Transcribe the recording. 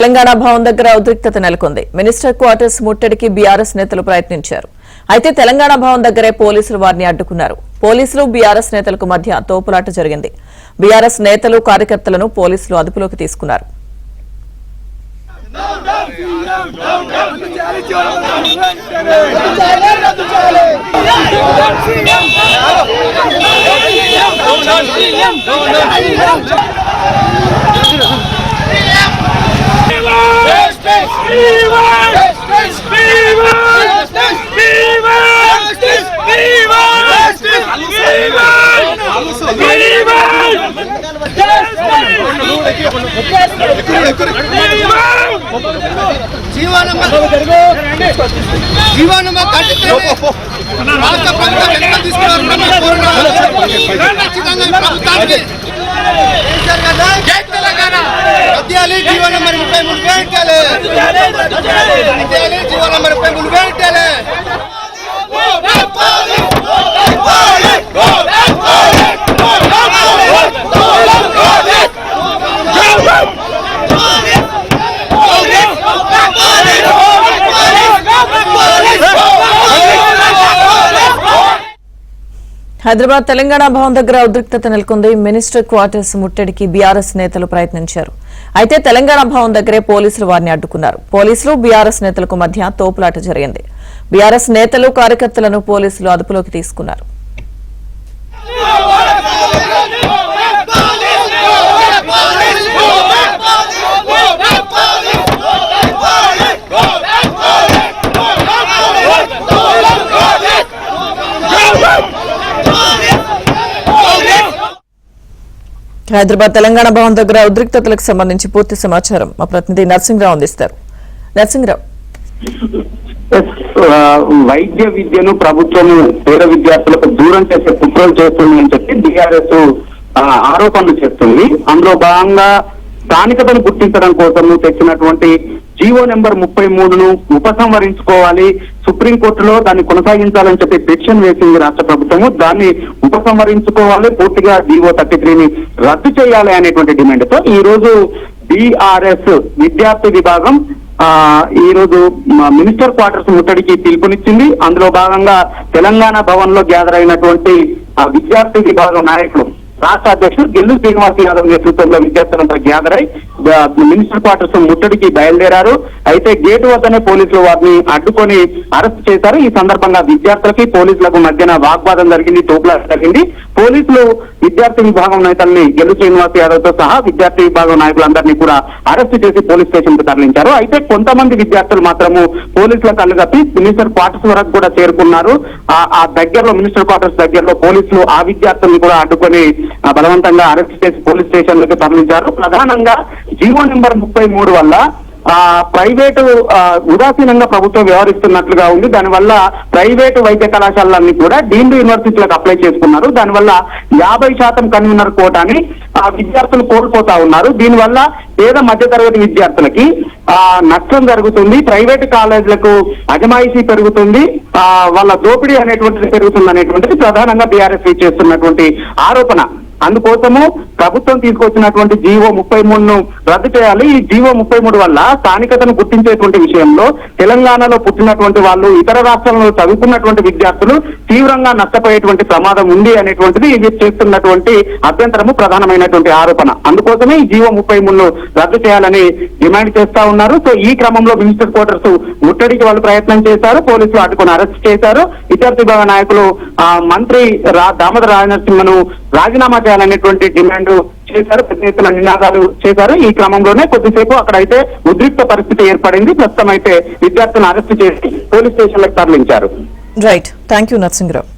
తెలంగాణ భవన్ దగ్గర ఉద్రిక్తత నెలకొంది. మినిస్టర్ క్వార్టర్స్ ముట్టడికి బీఆర్ఎస్ నేతలు ప్రయత్నించారు. అయితే తెలంగాణ భవన్ దగ్గరే పోలీసులు వారిని అడ్డుకున్నారు. పోలీసులు బీఆర్ఎస్ నేతలకు మధ్య తోపులాట జరిగింది. బీఆర్ఎస్ నేతలు కార్యకర్తలను పోలీసులు అదుపులోకి తీసుకున్నారు. హైదరాబాద్ తెలంగాణ భవన్ దగ్గర ఉద్రిక్తత నెలకొంది. మినిస్టర్ క్వార్టర్స్ ముట్టడికి బీఆర్ఎస్ నేతలు ప్రయత్నించారు. అయితే తెలంగాణ భవన్ దగ్గరే పోలీసులు వారిని అడ్డుకున్నారు. పోలీసులు బీఆర్ఎస్ నేతలకు మధ్య తోపులాట జరిగింది. బీఆర్ఎస్ నేతలు కార్యకర్తలను పోలీసులు అదుపులోకి తీసుకున్నారు. హైదరాబాద్ తెలంగాణ భవన్ దగ్గర ఉద్రిక్తతలకు సంబంధించి పూర్తి సమాచారం మా ప్రతినిధి నర్సింగ్రావు అందిస్తారు. నర్సింగ్రావు, వైద్య విద్యను ప్రభుత్వము పేద విద్యార్థులకు దూరం చేసే కుట్రలు చేస్తుందని చెప్పి బీఆర్ఎస్ ఆరోపణలు చేస్తుంది. అందులో భాగంగా స్థానికతను గుర్తించడం కోసం తెచ్చినటువంటి జీవో నెంబర్ 33ను ఉపసంహరించుకోవాలి, సుప్రీంకోర్టులో దాన్ని కొనసాగించాలని చెప్పి పిటిషన్ వేసింది రాష్ట్ర ప్రభుత్వము. దాన్ని ఉపసంహరించుకోవాలి, పూర్తిగా జీవో 33ని రద్దు చేయాలి అనేటువంటి డిమాండ్ తో ఈ రోజు బీఆర్ఎస్ విద్యార్థి విభాగం ఈ రోజు మినిస్టర్ క్వార్టర్స్ ముట్టడికి పిలుపునిచ్చింది. అందులో భాగంగా తెలంగాణ భవన్ లో గ్యాదర్ అయినటువంటి విద్యార్థి విభాగం నాయకులు రాష్ట్ర అధ్యక్షుడు గెల్లు శ్రీనివాస్ యాదవ్ నేతృత్వంలో విద్యార్థులంతా గ్యాదర్ అయి మినిస్టర్ క్వార్టర్స్ ముట్టడికి బయలుదేరారు. అయితే గేటు వద్దనే పోలీసులు వారిని అడ్డుకొని అరెస్ట్ చేశారు. ఈ సందర్భంగా విద్యార్థులకి పోలీసులకు మధ్యన వాగ్వాదం జరిగింది, తోపులాట జరిగింది. పోలీసులు విద్యార్థి విభాగం నేతల్ని గెల్లు శ్రీనివాస్ యాదవ్ తో సహా విద్యార్థి విభాగం నాయకులందరినీ కూడా అరెస్ట్ చేసి పోలీస్ స్టేషన్ కు తరలించారు. అయితే కొంతమంది విద్యార్థులు మాత్రము పోలీసుల కళ్ళు కప్పి మినిస్టర్ క్వార్టర్స్ వరకు కూడా చేరుకున్నారు. ఆ దగ్గరలో మినిస్టర్ క్వార్టర్స్ దగ్గరలో పోలీసులు ఆ విద్యార్థుల్ని కూడా అడ్డుకొని బలవంతంగా అరెస్ట్ చేసి పోలీస్ స్టేషన్ లోకి తరలించారు. ప్రధానంగా జీవో నెంబర్ 33 వల్ల ప్రైవేటు ఉదాసీనంగా ప్రభుత్వం వ్యవహరిస్తున్నట్లుగా ఉంది. దానివల్ల ప్రైవేటు వైద్య కళాశాలలన్నీ కూడా డీమ్డ్ యూనివర్సిటీలకు అప్లై చేసుకున్నారు. దానివల్ల 50% కన్వీనర్ కోటాని విద్యార్థులు కోల్పోతా ఉన్నారు. దీనివల్ల పేద మధ్యతరగతి విద్యార్థులకి నష్టం జరుగుతుంది. ప్రైవేటు కాలేజీలకు అజమాయిషీ పెరుగుతుంది, వాళ్ళ దోపిడీ అనేటువంటిది పెరుగుతుంది అనేటువంటిది ప్రధానంగా బీఆర్ఎస్ చేస్తున్నటువంటి ఆరోపణ. అందుకోసము ప్రభుత్వం తీసుకొచ్చినటువంటి జీవో 33ను రద్దు చేయాలి. ఈ జీవో 33 వల్ల స్థానికతను గుర్తించేటువంటి విషయంలో తెలంగాణలో పుట్టినటువంటి వాళ్ళు ఇతర రాష్ట్రాలలో చదువుకున్నటువంటి విద్యార్థులు తీవ్రంగా నష్టపోయేటువంటి ప్రమాదం ఉంది అనేటువంటిది ఇది చేస్తున్నటువంటి అభ్యంతరము ప్రధానమైనటువంటి ఆరోపణ. అందుకోసమే ఈ జీవో 33ను రద్దు చేయాలని డిమాండ్ చేస్తా ఉన్నారు. సో ఈ క్రమంలో మినిస్టర్ క్వార్టర్స్ ముట్టడికి వాళ్ళు ప్రయత్నం చేశారు. పోలీసులు అడ్డుకొని అరెస్ట్ చేశారు. విద్యార్థి విభాగ నాయకులు మంత్రి దామోదర రాజనరసింహను రాజీనామా చేయాలనేటువంటి డిమాండ్ చేశారు. పెద్ద ఎత్తున నినాదాలు చేశారు. ఈ క్రమంలోనే కొద్దిసేపు అక్కడైతే ఉద్రిక్త పరిస్థితి ఏర్పడింది. ప్రస్తుతం అయితే విద్యార్థులను అరెస్ట్ చేసి పోలీస్ స్టేషన్లకు తరలించారు. Right, thank you Narsing Rao.